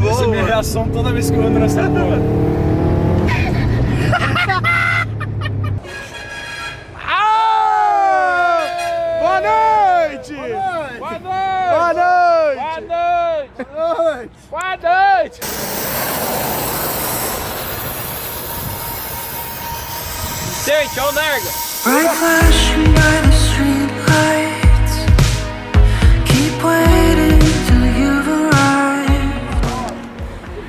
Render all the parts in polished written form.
bom. Essa é a minha reação toda vez que eu ando nessa porra. Boa noite! Boa noite! Boa noite! Boa noite! Boa noite! Gente, é o Nerga! Bright flashing by the streetlights. Keep waiting till you've arrived.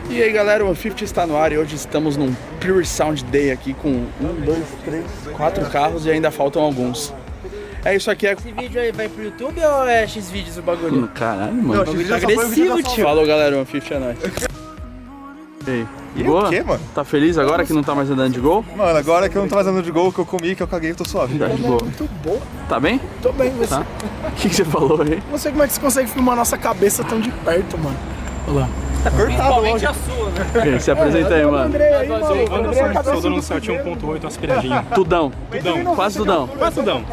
E aí galera, o 50 está no ar e hoje estamos num Pure Sound Day aqui com 1, 2, 3, 4 carros e ainda faltam alguns. É isso aqui, é... Esse vídeo aí vai pro YouTube ou é X-Vídeos o bagulho? Caralho, mano. O bagulho tá agressivo, tio. Falou galera, o 50 é nóis. E aí? Boa? O quê, mano? Tá feliz agora que não tá mais andando de gol? Mano, agora que eu não tô mais andando de gol, que eu comi, que eu caguei, eu tô suave. Tá de boa. Muito bom. Tá bem? Tô bem, você. Tá. O que você falou aí? Não sei como é que você consegue filmar nossa cabeça tão de perto, mano. Olha lá. Principalmente a sua, né? E aí, se apresenta aí, mano. André aí, mano. André, a cabeça Sou dono do do Celtinho 1.8 aspiradinho. Tudão. Tudão. Quase tudão. Quase tudão.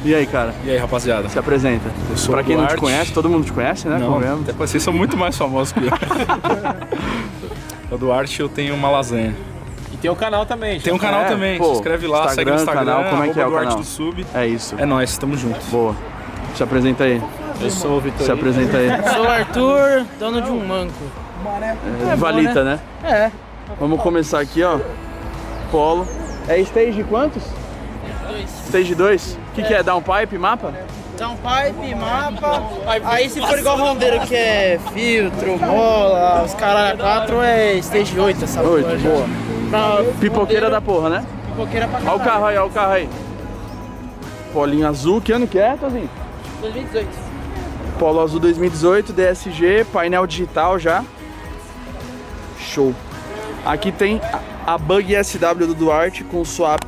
E aí, cara? E aí, rapaziada? Se apresenta. sou Pra quem não te Duarte. conhece, todo mundo te conhece, né? Não, Convenhamos. até vocês são muito mais famosos que eu. O Duarte, eu tenho uma lasanha. E tem o canal também, Tem um canal também, pô, se inscreve lá, segue no Instagram, canal, como é que é o Duarte canal? do Sub. É isso. É nóis, tamo junto. Boa. Se apresenta aí. Eu sou o Vitor. Se apresenta aí. Sou o Arthur, dono de um manco. Valita, né? É. Vamos começar aqui, ó. Polo. É stage quantos? Stage 2. O que é? Downpipe, mapa? Downpipe, mapa. Aí se for igual rondeiro que é filtro, mola, os caras 4 é stage 8 essa 8, porra. boa. Pra Pipoqueira da porra, né? pipoqueira pra Olha o carro aí, olha o carro aí. Polinho azul, que ano que é, Tozinho? 2018. Polo azul 2018, DSG, painel digital já. Show. Aqui tem a Bug SW do Duarte com swap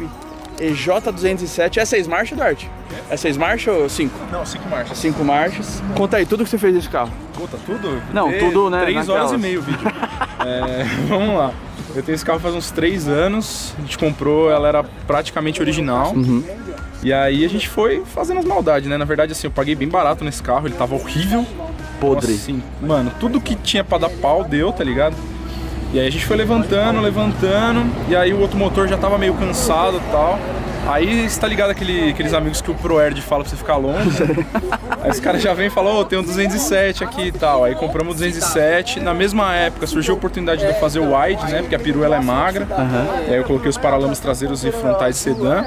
EJ207. É 6 marchas, Duarte? É 6 marchas ou 5? Não, 5 marchas. 5 marchas. Conta aí, tudo que você fez desse carro. Puta, tudo? Não, tudo, né, 3 horas naquelas. e meia o vídeo. Vamos lá. Eu tenho esse carro faz uns 3 anos. A gente comprou, ela era praticamente original. E aí a gente foi fazendo as maldades, né? Na verdade, assim, eu paguei bem barato nesse carro, ele tava horrível. Podre. Nossa, assim, mano, tudo que tinha pra dar pau deu, tá ligado? E aí a gente foi levantando, e aí o outro motor já tava meio cansado e tal. Aí você tá ligado aqueles amigos que o ProErd fala pra você ficar longe. Aí os caras já vêm e falam, ô, tem um 207 aqui e tal. Aí compramos o 207. Na mesma época surgiu a oportunidade de eu fazer o wide, né? Porque a perua ela é magra. E aí eu coloquei os paralamas traseiros e frontais de sedã.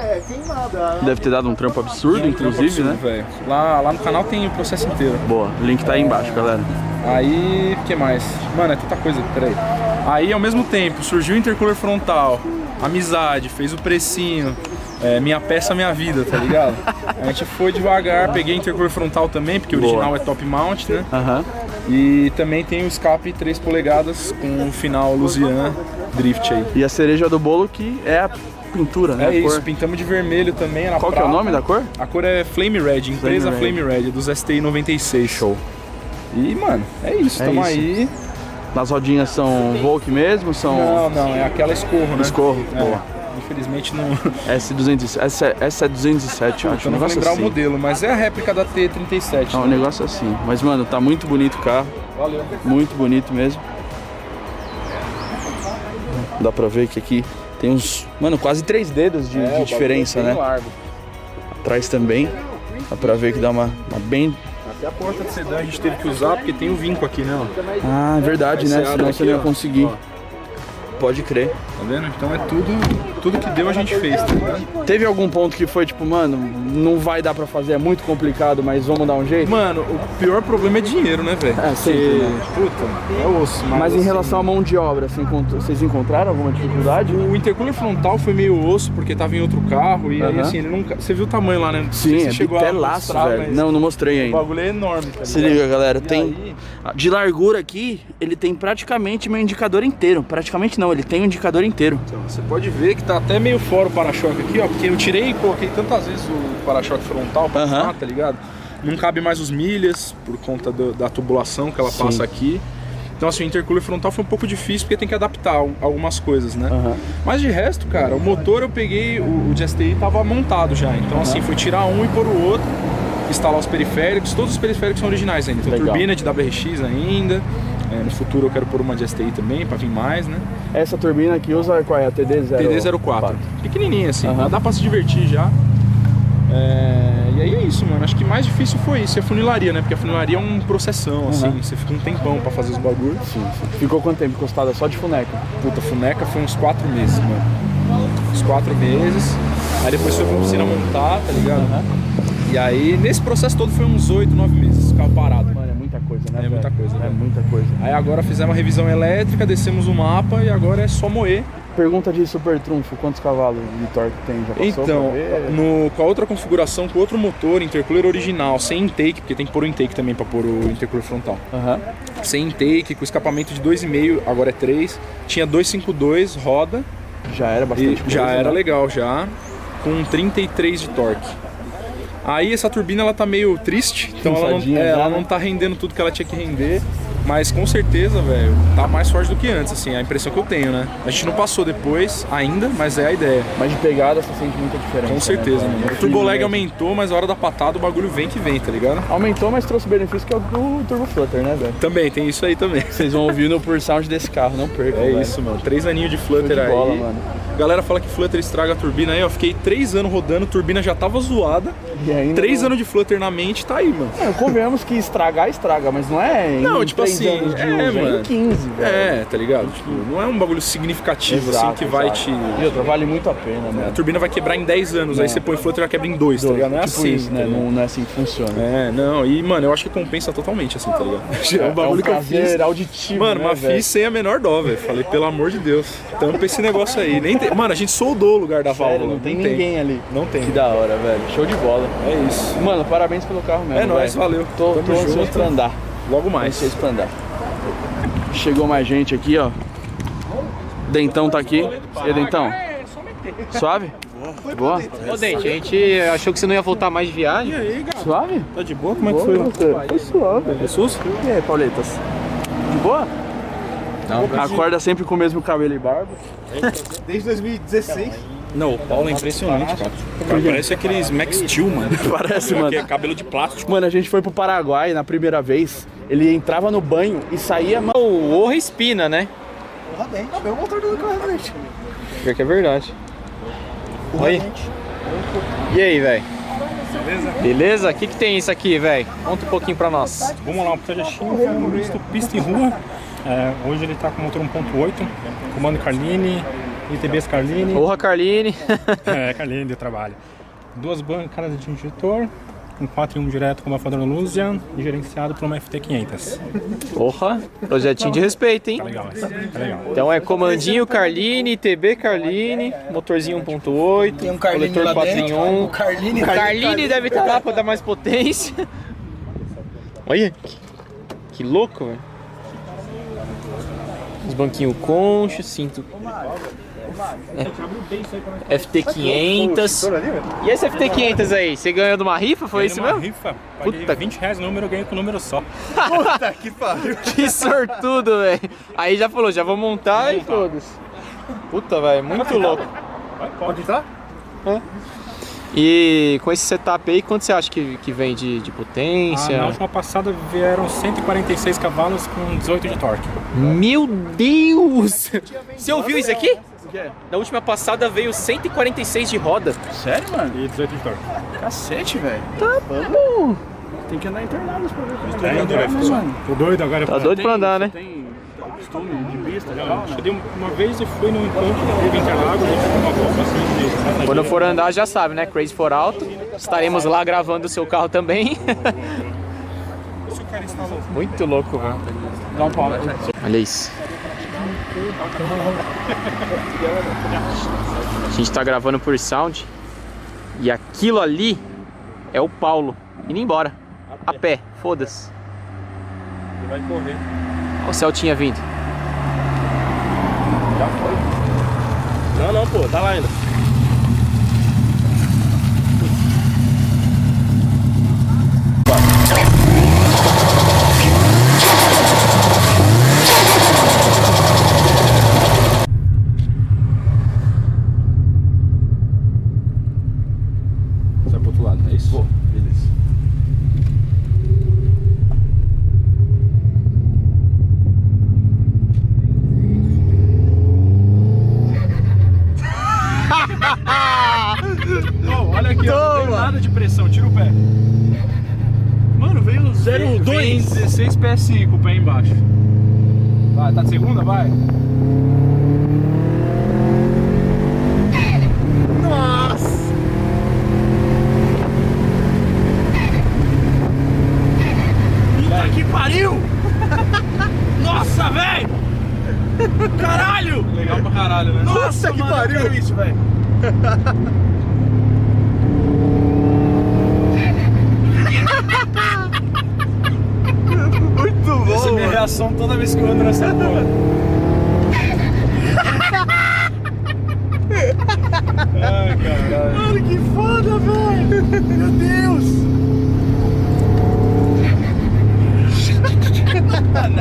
Deve ter dado um trampo absurdo, inclusive, né? Velho. Lá no canal tem o processo inteiro. Boa, o link tá aí embaixo, galera. Aí, o que mais? Mano, é tanta coisa, peraí. Aí, ao mesmo tempo, surgiu o intercooler frontal, amizade, fez o precinho, minha peça, minha vida, tá ligado? A gente foi devagar, peguei intercooler frontal também, porque o original é top mount, né? E também tem o escape 3 polegadas com o final Lusian Drift aí. E a cereja do bolo que é a pintura, né? É a isso, cor. pintamos de vermelho também. Qual que é o nome da cor? A cor é Flame Red, empresa Flame Red, dos STI 96. Show. E, mano, é isso, tamo isso. aí. Nas rodinhas são Volk mesmo? São... Não, é aquela escorro, né? Escorro, boa. Infelizmente não. Essa é 207, eu acho. Eu não vou lembrar assim. o modelo, mas é a réplica da T37. É um negócio assim. Mas, mano, tá muito bonito o carro. Valeu. Muito bonito mesmo. Dá pra ver que aqui tem uns, mano, quase 3 dedos de diferença, né? Largo. Atrás também. Dá pra ver que dá uma bem... Até a porta de sedã a gente teve que usar porque tem o vinco aqui, né? Ó. Ah, é verdade, né? Esse Senão aqui, você não ia ó. conseguir. Pode crer. Tá vendo? Então é tudo que deu a gente fez, tá ligado? Teve algum ponto que foi tipo, mano, não vai dar pra fazer, é muito complicado, mas vamos dar um jeito? Mano, o pior problema é dinheiro, né, velho? É, sempre, né? Puta, é osso. Mas em assim, relação à mão de obra, vocês encontraram alguma dificuldade? O intercooler frontal foi meio osso porque tava em outro carro e aí assim, ele nunca. Você viu o tamanho lá, né? Não sei Sim, se é chegou até a laço, mostrar, velho. mas Não mostrei o ainda. bagulho é enorme, tá Se ligado? liga, galera, E tem... aí? De largura aqui, ele tem praticamente meu indicador inteiro. Praticamente não, ele tem o indicador inteiro. Então, você pode ver que tá até meio fora o para-choque aqui, ó, porque eu tirei e coloquei tantas vezes o para-choque frontal pra cá, tá ligado? Não cabe mais os milhas por conta da tubulação que ela passa aqui. Então assim, o intercooler frontal foi um pouco difícil porque tem que adaptar algumas coisas, né? Mas de resto, cara, o motor eu peguei, o de STI tava montado já. Então assim, foi tirar um e pôr o outro, instalar os periféricos, todos os periféricos são originais ainda. Tem turbina de WRX ainda, No futuro eu quero pôr uma de STI também, pra vir mais, né? Essa turbina aqui usa qual é? A TD04? TD04. Pequenininha assim, Aham. dá pra se divertir já. E aí é isso, mano. Acho que mais difícil foi isso, é a funilaria, né? Porque a funilaria é um processão, assim. Você fica um tempão pra fazer os bagulhos. Sim. Ficou quanto tempo encostada só de funeca? Puta, funeca foi uns 4 meses, mano. Uns 4 meses. Aí depois foi pra oficina montar, tá ligado? E aí, nesse processo todo foi uns 8, 9 meses, carro parado. Mano, é muita coisa, né? É muita velho? coisa, É velho. muita coisa. Aí agora fizemos uma revisão elétrica, descemos o mapa e agora é só moer. Pergunta de super trunfo, quantos cavalos de torque tem? Já passou Então, pra ver? com a outra configuração, com outro motor, intercooler original, sem intake, porque tem que pôr o intake também pra pôr o intercooler frontal. Aham. Sem intake, com escapamento de 2,5, agora é 3. Tinha 252, roda, Já era bastante e coisa, já era né? legal já, com 33 de torque. Aí essa turbina ela tá meio triste, então Cansadinha já, ela né? não tá rendendo tudo que ela tinha que render, mas com certeza, velho, tá mais forte do que antes, assim, a impressão que eu tenho, né? A gente não passou depois ainda, mas é a ideia. Mas de pegada você sente muita diferença. Com certeza, né, mano. cara? O turbo lag mesmo. aumentou, mas a hora da patada o bagulho vem que vem, tá ligado? Aumentou, mas trouxe benefício que é o do Turbo Flutter, né, velho? Também, tem isso aí também. Vocês vão ouvir no Pure Sound desse carro, não percam, É velho. isso, mano. 3 aninhos de Flutter Show de aí. bola, mano. Galera fala que Flutter estraga a turbina aí, ó. Fiquei 3 anos rodando, a turbina já tava zoada. E ainda 3 não- anos de Flutter na mente, tá aí, mano. É, convenhamos que estraga, mas não é em Não, tipo 3 assim, anos de é, uso, é mano. em 15, velho. É, tá ligado? Tipo, não é um bagulho significativo, assim, que vai exato. te... E outra, vale muito a pena, A né? turbina vai quebrar em 10 anos, aí você põe Flutter e já quebra em 2, tá ligado? Não é tipo assim, isso, né? tá ligado? Não é assim que funciona. É, não, e mano, eu acho que compensa totalmente, assim, tá ligado? É um bagulho um que eu prazer fiz. auditivo, Mano, né, mas velho? fiz sem a menor dó, velho. Falei, pelo amor de Deus, tampa esse negócio aí. Nem tem... Mano, a gente soldou o lugar da Sério, válvula. não tem ninguém ali. Não tem. Que da hora, velho. Show de bola. É isso. Mano, parabéns pelo carro mesmo. É nóis, velho. valeu. Tô Tamo ansioso junto. pra andar. Logo mais. Ansioso pra andar. Chegou mais gente aqui, ó. Dentão tá aqui. E aí, Dentão? Suave? Boa? Ô, Dente, a gente achou que você não ia voltar mais de viagem. Suave? Tá de boa? Como Foi suave. Jesus? E aí, Pauletas? De boa? Não. Acorda sempre com o mesmo cabelo e barba. Desde 2016. Não, o Paulo é impressionante, cara. Parece aqueles Max Steel, mano. Parece, mano. Que é cabelo de plástico. Mano, a gente foi pro Paraguai na primeira vez. Ele entrava no banho e saía... O Orra Espina, né? Porra, bem. Tá bem o motor do carro, gente. Pior que é verdade. Oi. E aí, velho? Beleza? O que tem isso aqui, velho? Conta um pouquinho pra nós. Vamos lá, um projetinho misto pista e rua. Hoje ele está com motor 1.8, comando Carlini, ITBs Carlini, Orra Carline. Carlini de trabalho. 2 bancadas de injetor, um 4 em 1 direto com abafador Lusian e gerenciado por uma FT500. Porra, projetinho de respeito, hein? Tá legal, tá legal. Então é comandinho Carline, TB Carline, motorzinho 1.8, Tem um Carlini coletor lá 4 em dentro. 1. O Carlini. O Carline deve estar lá pra dar mais potência. Olha, que louco, velho. Os banquinhos conchos, cinto. FT500. E esse FT500 aí, você ganhou de uma rifa? Foi isso Uma mesmo? rifa, paguei Puta. R$20 no número, eu ganhei com o número só. Puta que pariu. Que sortudo, velho. Aí já falou, já vou montar e todos. Puta, velho, muito louco. Pode entrar? E com esse setup aí, quanto você acha que vem de potência? Na última passada vieram 146 cavalos com 18 de torque. Meu Deus! Você ouviu isso aqui? Na última passada veio 146 de roda. Sério, mano? E 18 de torque. Cacete, velho. Tá bom. Tem que andar internado pra ver. Tô doido agora. Tá doido pra andar, né? Tem costume de pista, legal, né? Eu dei uma vez e fui no encontro que teve em Interlagos, a gente deu uma volta assim de... Quando for andar, já sabe, né? Crazy for Auto. Estaremos lá gravando o seu carro também. Muito louco, velho. Dá um pau. Olha isso. A gente tá gravando por sound. E aquilo ali é o Paulo indo embora. A pé, foda-se. Ele vai correr. Olha o Celtinha vindo. Não, pô, tá lá ainda. Sai pro outro lado, é isso? Vou. Beleza. pressão, tira o pé. Mano, veio Vem 0,2. 16 PSI com o pé embaixo. Vai, tá de segunda? Vai. Nossa! Puta que pariu! Nossa, velho! Caralho! Legal pra caralho, né? Nossa, que pariu! Eu quero isso, velho. Muito Essa é a bom, minha mano. reação toda vez que eu ando nessa porra. Ai, caralho. Mano, que foda, velho! Meu Deus!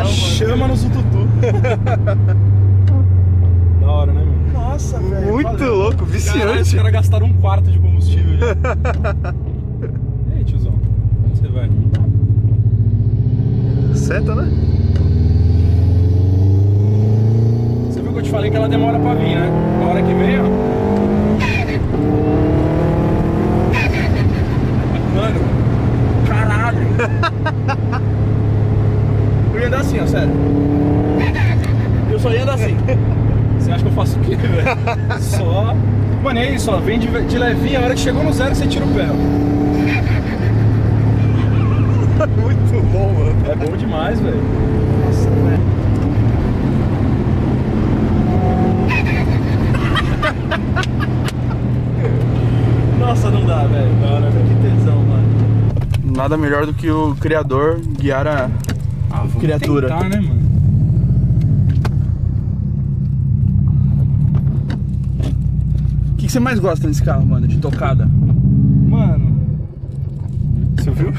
Chama no Zututu. Da hora, né, mano? Nossa, velho! Muito louco, Caralho, os viciante. caras gastaram 1/4 de combustível já. E aí, tiozão? Onde você vai? Seta, né? Você viu que eu te falei que ela demora pra vir, né? Na hora que vem, ó. Mano, caralho! Eu ia andar assim, ó, sério. Eu só ia andar assim. Você acha que eu faço o quê, velho? Só... Mano, é isso, ó. Vem de levinho, a hora que chegou no zero, você tira o pé, ó. Muito bom, mano. É bom demais, velho. Nossa, velho. Nossa, não dá, velho. Que tesão, mano. Nada melhor do que o criador guiar a criatura. Tentar, né, mano? O que você mais gosta nesse carro, mano? De tocada? Mano... Você ouviu?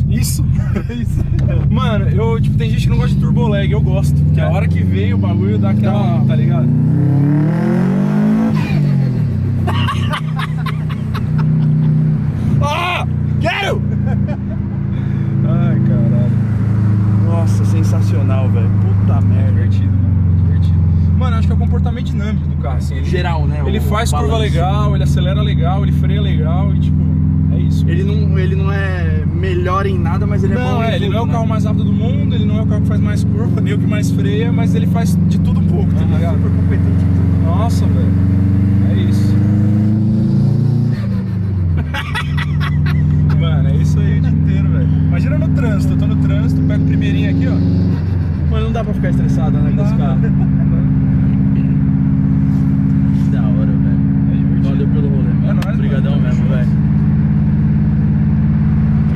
Isso. Mano, eu, tipo, tem gente que não gosta de turbo lag, eu gosto. Porque a hora que vem o bagulho dá aquela, tá ligado? Ah! Quero! Ai, caralho. Nossa, sensacional, velho. Puta merda. Divertido, mano. Divertido. Mano, acho que é o comportamento dinâmico do carro, assim. Ele, Geral, né? ele o faz curva balanço. legal, ele acelera legal, ele freia legal e, tipo, é isso. Ele não é melhor em nada, mas ele é bom Não, em ele tudo, não é o né? carro mais rápido do mundo, ele não é o carro que faz mais curva, nem o que mais freia, mas ele faz de tudo um pouco, tá ligado? Super competente em tudo. Nossa, velho. É isso. Mano, é isso aí o dia inteiro, velho. Imagina no trânsito, eu tô no trânsito, pego o primeirinho aqui, ó. Mas não dá pra ficar estressado, né, com esse carro. Que da hora, velho. É divertido. Valeu pelo rolê, mano. É nóis, Obrigadão mano. mesmo, velho.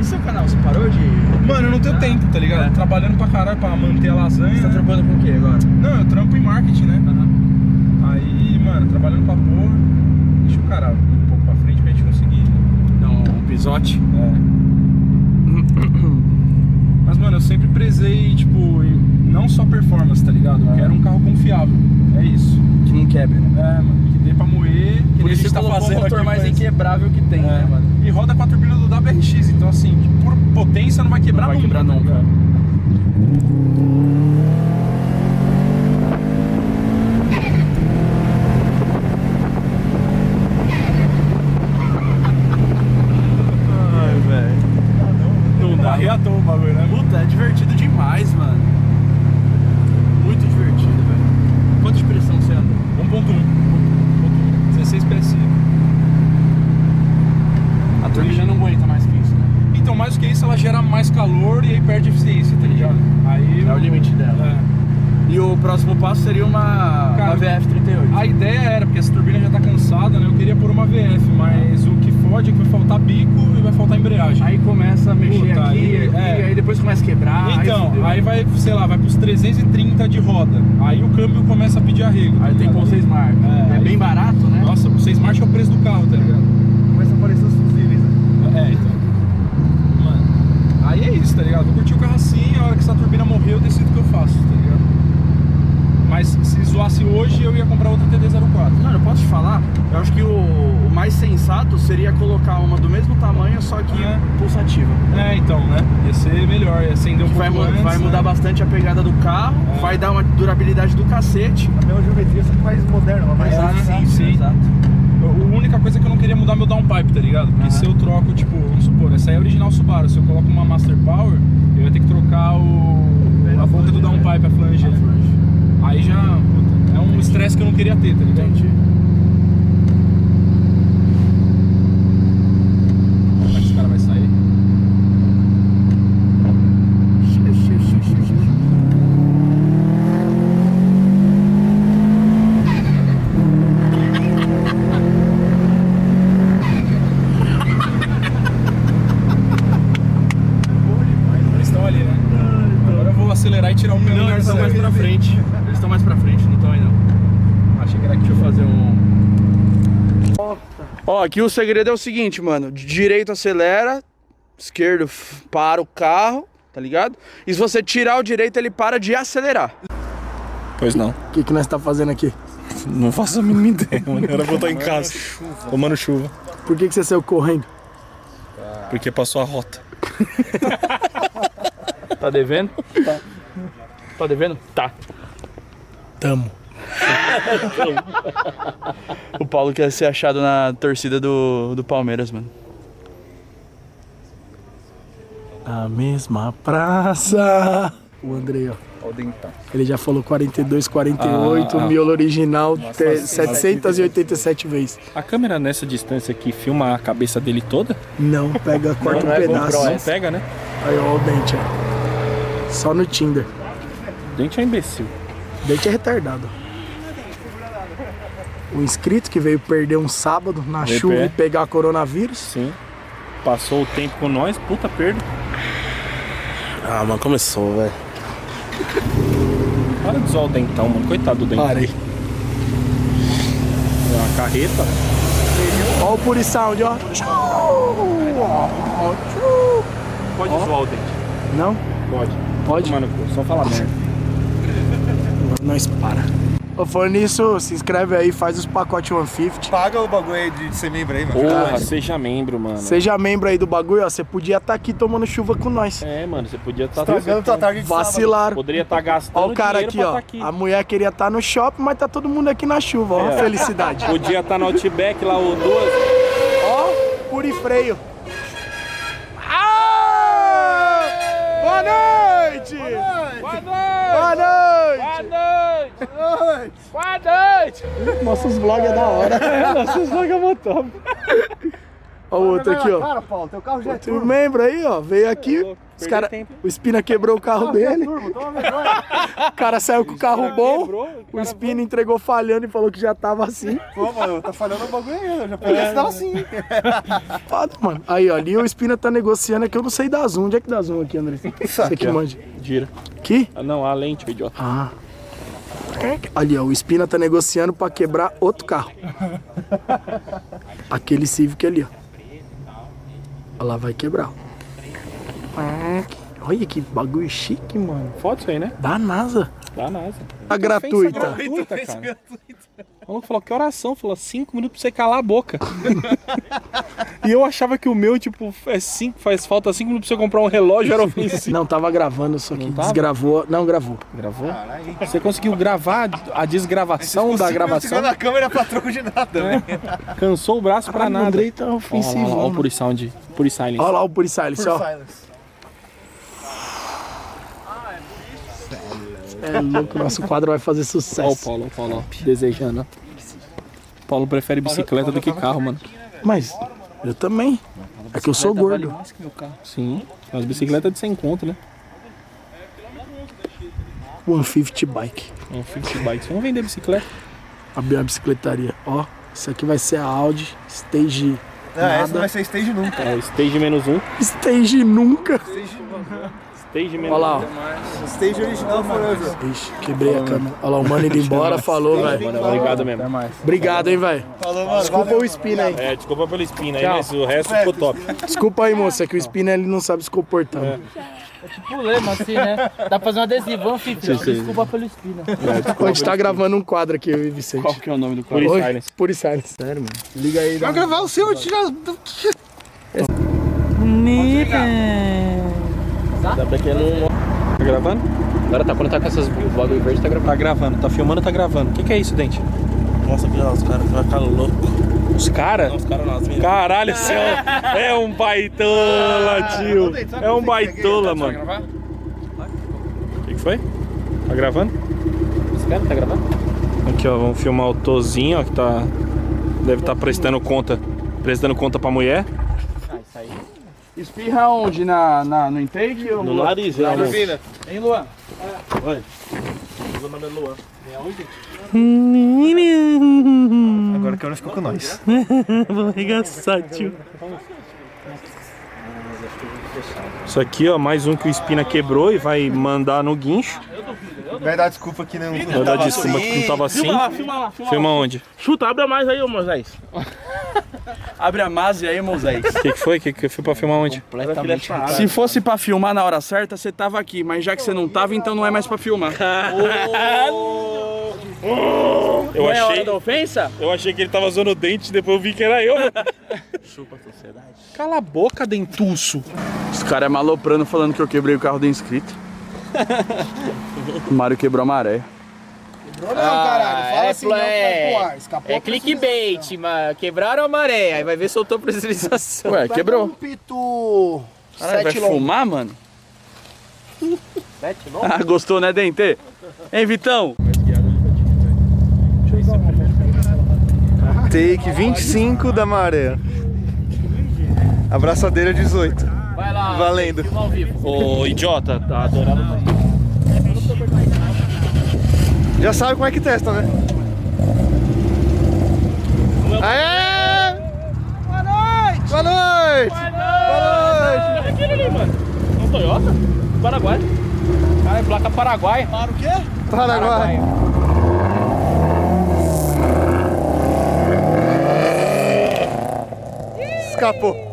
E seu canal, você parou de... Mano, eu não tenho tempo, tá ligado? É. Trabalhando pra caralho pra manter a lasanha. Você tá trampando com o que agora? Não, eu trampo em marketing, né? Aham. Aí, mano, trabalhando pra porra. Deixa o cara um pouco pra frente pra gente conseguir. Não, um pisote. É. Mas, mano, eu sempre prezei, tipo, não só performance, tá ligado? Eu quero um carro confiável. É isso. Que não quebre, né? É, mano, que dê pra moer. Que Por nem a isso gente você colocou o motor aqui, mais mas- inquebrável que tem, né, mano? E roda com a turbina do WRX, então assim, por potência não vai quebrar Não vai nunca. quebrar tá nunca. ligado? Ai, velho. Não dá. Arreatou o bagulho, né? Puta, é divertido demais, mano. Muito divertido, velho. Quanto de pressão você anda? 1.1. 16 PSI. A turbina não aguenta mais que isso, né? Então, mais do que isso, ela gera mais calor e aí perde eficiência, tá ligado? Aí É o limite dela. É. E o próximo passo seria uma Cara, VF38. A ideia era, porque essa turbina já tá cansada, né? Eu queria pôr uma VF, mas o que fode é que vai faltar bico e vai faltar embreagem. Aí começa a mexer Puta, aqui, aí, aqui, é. aí depois começa a quebrar. Então, fudeu. aí vai, sei lá, vai pros 330 de roda. Aí o câmbio começa a pedir arrego. tá Aí tem que ligado? pôr 6 marcas. É, É aí- bem barato, né? Nossa, o 6 marchas é o preço do carro, tá ligado? Começa a aparecer os fusíveis, né? É, então. Mano, aí é isso, tá ligado? Vou curtir o carro assim, a hora que essa turbina morrer eu decido o que eu faço, tá ligado? Mas se zoasse hoje, eu ia comprar outra TD04. Mano, eu posso te falar? Eu acho que o mais sensato seria colocar uma do mesmo tamanho, só que É. pulsativa. É, então, né? Ia ser melhor, ia acender um Que pouco antes, vai mudar né? bastante a pegada do carro, É. vai dar uma durabilidade do cacete. A mesma geometria, só que mais moderna, mais É, rápida. sim. Exato. O único única coisa é que eu não queria mudar meu downpipe, tá ligado? Porque se eu troco, tipo, vamos supor, essa aí é a original Subaru, se eu coloco uma Master Power, eu ia ter que trocar a ponta do downpipe, a flange. Aí já, puta, é um estresse que eu não queria ter, tá ligado? Entendi. Como é que esse cara vai sair? Eles estão ali, né? Agora eu vou acelerar e tirar um pneu. Não, eles estão mais pra frente. Eles estão mais pra frente, não estão aí não. Achei que era aqui, deixa eu fazer um... Ó, aqui o segredo é o seguinte, mano. De direito acelera, esquerdo para o carro, tá ligado? E se você tirar o direito, ele para de acelerar. Pois não. O que nós tá fazendo aqui? Não faço a mínima ideia, mano. Era pra eu estar em casa, tomando chuva. Por que você saiu correndo? Porque passou a rota. Tá devendo? Tá. Tá devendo? Tá. Tamo. O Paulo quer ser achado na torcida do Palmeiras, mano. A mesma praça. O Andrei, ó. Ele já falou 42, 48, miolo original 787 vezes. A câmera nessa distância aqui filma a cabeça dele toda? Não, pega, corta um pedaço. Não pega, né? Aí, ó, o dente, ó. Só no Tinder. O dente é imbecil. O dente é retardado. O inscrito que veio perder um sábado na VP. chuva e pegar coronavírus. Sim. Passou o tempo com nós, puta perda. Ah, mas começou, velho. Para de zoar o dentão, mano. Coitado do dentão. Parei. É uma carreta. Ó o Puri Sound, ó. Pode zoar o dente. Não? Pode. Pode? Mano, só fala merda. Agora nós para. Ô, falando nisso, se inscreve aí, faz os pacotes 150. Paga o bagulho aí de ser membro aí, mano. Porra, seja membro, mano. Seja membro aí do bagulho, ó. Você podia estar aqui tomando chuva com nós. É, mano, você podia estar... Estragando tua tarde de sábado. Vacilaram. Poderia estar gastando Ó o cara dinheiro aqui, pra ó. tá aqui. A mulher queria estar no shopping, mas tá todo mundo aqui na chuva, ó. É. Felicidade. Podia estar no Outback lá, o 12. Ó, Puri Freio. Ah! Boa noite! Boa noite! Boa noite! noite! Boa noite! Nossos vlogs é da hora. Nossos vlogs é motor. Ó o outro aqui, ó. Cara, Paulo, teu carro já é Tem um membro aí, ó. Veio aqui. Os cara, o Spina quebrou o carro dele. O cara saiu com o carro bom. O Spina entregou falhando e falou que já tava assim. Pô, mano, tá falhando o bagulho aí, eu já peguei esse tava assim. Foda, mano. Aí, ó, ali o Spina tá negociando aqui, eu não sei dar zoom. Onde é que dá zoom aqui, André? Você que manja. Gira. Aqui? Ah, não, a lente, o idiota. Ah. Ali, ó, o Spina tá negociando pra quebrar outro carro. Aquele Civic ali, ó. Olha lá, vai quebrar. Olha que bagulho chique, mano. Foda isso aí, né? Da NASA. Da NASA. A gratuita. Gratuita, cara. O maluco falou, que oração? Falou, 5 minutos pra você calar a boca. E eu achava que o meu, tipo, faz falta 5 minutos pra você comprar um relógio, era ofensivo. Não, tava gravando, só que Não tava? desgravou. Não, gravou. Gravou? Você conseguiu gravar a desgravação da gravação? Segurando a câmera pra troco de nada, né? Cansou o braço pra Ah, o nada. Andrei tá Olha ofensivo. lá, o Puri Sound, Puri Silence. Olha lá o Puri Silence, ó. É louco, nosso quadro vai fazer Olha o sucesso. Paulo, ó, desejando. O Paulo prefere bicicleta do que carro, mano. Mas eu também. É que eu sou gordo. Sim, as bicicletas de 100 conto, né? 150 bike. É um 50 bikes. Vamos vender bicicleta. Abrir uma bicicletaria. Ó, isso aqui vai ser a Audi Stage Essa não nada. vai ser stage nunca. É, stage -1. Stage nunca. Stage -1. Olha lá, ó. Stage original Forever. Ixi, quebrei a câmera. Olha lá, o mano indo embora, falou, velho. Mano, obrigado mesmo. Obrigado, hein, velho. Falou, mano. Desculpa valeu. o Spina aí. É, desculpa pelo spin aí, Tchau. mas o resto ficou top. Desculpa aí, moça, é que o Spina ele não sabe se comportar. Tipo lema assim, né? Dá pra fazer um adesivão, filho. Desculpa pelo espina. A gente tá gravando um quadro aqui, eu e o Vicente. Qual que é o nome do quadro? Oi? Puri Silence. Puri Silence. Sério, mano. Liga aí. Vai gravar o seu, tirar. Dá pra que não... Tá gravando? Agora tá, quando tá com essas bagulho verde, tá gravando. Tá gravando, tá filmando, tá gravando. O que é isso, Dente? Nossa, os caras vão ficar loucos. Os caras? Os caras não, as meninas. Caralho, você é um baitola, tio. É um baitola, mano. O que foi? Tá gravando? Esse cara tá gravando? Aqui, ó, vamos filmar o Tozinho, ó, que tá... Deve estar prestando conta pra mulher. Isso aí. Espirra onde? No intake ou No nariz, realmente. Hein, Luan? Oi. Meu nome é Luan. Agora que eu não ficou com nós. Vou arregaçar, tio. Isso aqui, ó, mais um que o Espina quebrou e vai mandar no guincho. Vai dar desculpa que não. Vai dar desculpa que não tava assim. Filma lá. Filma onde? Chuta, abre mais aí, ô Moisés. Abre a mase aí, Moisés. O que foi? Que foi pra filmar onde? Completamente. Se fosse pra filmar na hora certa, você tava aqui. Mas já que você não tava, então não é mais pra filmar. Eu Não é hora achei, da ofensa? eu achei que ele tava zoando o dente, depois eu vi que era eu. Chupa a sociedade. Cala a boca, dentuço. Os caras é maloprando falando que eu quebrei o carro do inscrito. O Mário quebrou a maré. Não, caralho. Fala assim, não, que vai pro ar. Escapou. É clickbait, mas quebraram a maré, aí vai ver soltou pressurização. Ué, quebrou. Um pito. Caralho, vai 7 longo. fumar, mano? Ah, gostou, né, Dente? Hein, Vitão? Take 25 da maré. Abraçadeira 18. Vai lá, Valendo. filma ao vivo. Ô, idiota, tá adorado. Já sabe como é que testa, né? Aê! Boa noite! Boa noite! Boa noite! Olha aquele ali, mano. Um Toyota? Paraguai. Cara, placa Paraguai. Para o quê? Paraguai. Escapou.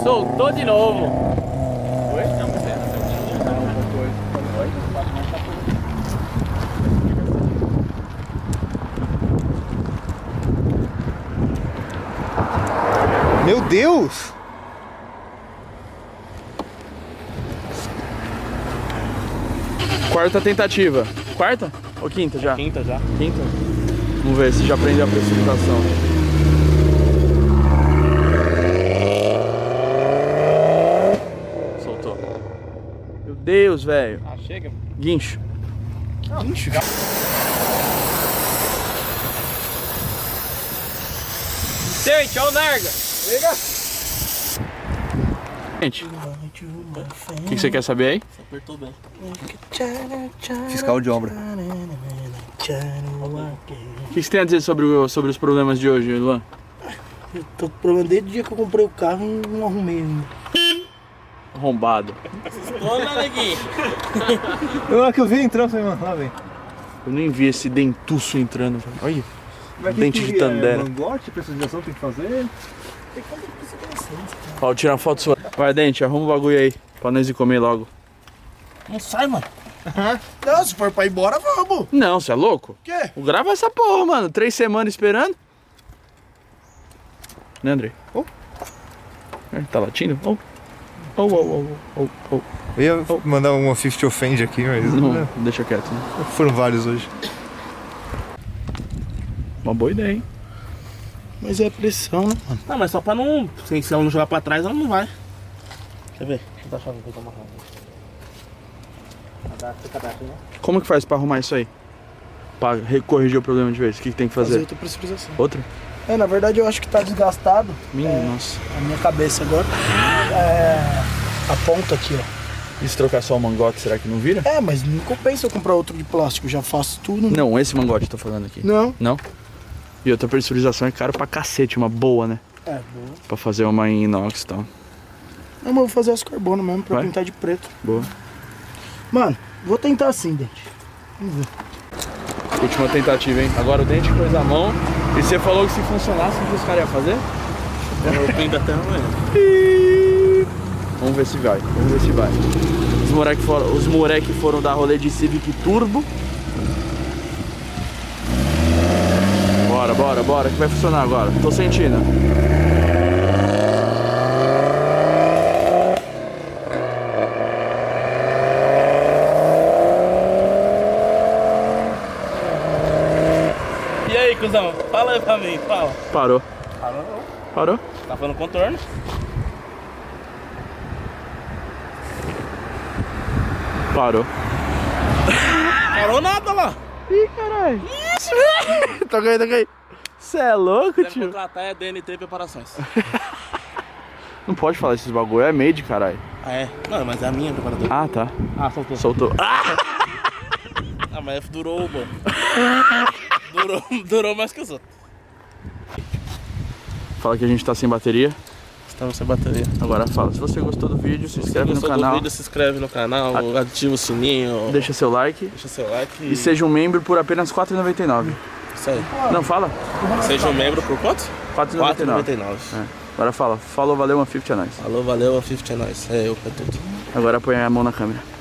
Soltou de novo. Meu Deus! Quarta tentativa. Quarta? Ou quinta já? Quinta já. Quinta? Vamos ver se já aprendeu a precipitação. Soltou. Meu Deus, velho. Ah, chega. Guincho. Gente, olha o Narga. Gente, o que você quer saber aí? Apertou bem. Fiscal de obra. O que você tem a dizer sobre os problemas de hoje, Luan? Eu tô com problema desde o dia que eu comprei o carro e não arrumei ainda. Arrombado. Olha, neguinho. Eu que eu vi entrando, falei, mano, lá vem. Eu nem vi esse dentuço entrando, velho. Olha. Mas Dente que de Tandera. Mangote, pressurização tem que fazer. Ó, tirar uma foto sua. Vai, Dente, arruma o bagulho aí. Pra nós ir comer logo. Não sai, mano. Não, se for pra ir embora, vamos. Não, você é louco? O quê? Grava essa porra, mano. 3 semanas esperando. Né, Andrei? Oh. Tá latindo? Oh. Oh, oh, oh, oh, oh. Eu ia mandar uma 50 offend aqui, mas Não, deixa quieto. Né? foram vários hoje. Uma boa ideia, hein? Mas é pressão, né, mano? Não, mas só pra não... Se ela não jogar pra trás, ela não vai. Quer ver? Vou dar a chave aqui, toma rápido. Como que faz pra arrumar isso aí? Pra corrigir o problema de vez? O que tem que Fazer fazer? outra pressurização. Outra? É, na verdade eu acho que tá desgastado. Minha, nossa. A minha cabeça agora. É. A ponta aqui, ó. E se trocar só o mangote, será que não vira? É, mas não compensa eu comprar outro de plástico. Já faço tudo. Né? Não, esse mangote eu tô falando aqui. Não. Não? E outra pressurização é caro pra cacete, uma boa, né? É, boa. Pra fazer uma em inox e tal. Não, mas eu vou fazer as carbono mesmo pra Vai? pintar de preto. Boa. Mano, vou tentar assim, Dente. Vamos ver. Última tentativa, hein? Agora o Dente pôs a mão. E você falou que se funcionasse, o que os caras iam fazer? Eu pinto até amanhã. Vamos ver se vai, vamos ver se vai. Os moleque foram dar rolê de Civic Turbo. Bora, bora, bora, que vai funcionar agora. Tô sentindo. cuzão? Fala aí pra mim, fala. Parou. Parou? Tá falando contorno? Parou. Parou nada lá. Ih, caralho. Toca aí. Cê é louco, Deve tio? contratar é DNT Preparações. Não pode falar esses bagulho, é made, caralho. Ah, é? Não, mas é a minha preparadora. Ah, tá. Ah, soltou. Soltou. Ah, mas durou, mano. durou mais que os outros. Fala que a gente tá sem bateria. Estamos sem bateria. Agora fala, se você gostou do vídeo, se inscreve no canal. Do vídeo, se inscreve no canal, ativa o sininho. Deixa seu like. Deixa seu like. E seja um membro por apenas R$ 4,99. Isso aí. Não, fala. Seja um membro por quanto? R$ 4,99. É. Agora fala, falou, valeu, uma 50 é nóis. Falou, valeu, uma 50 é nóis. É eu pra tudo. Agora põe a mão na câmera.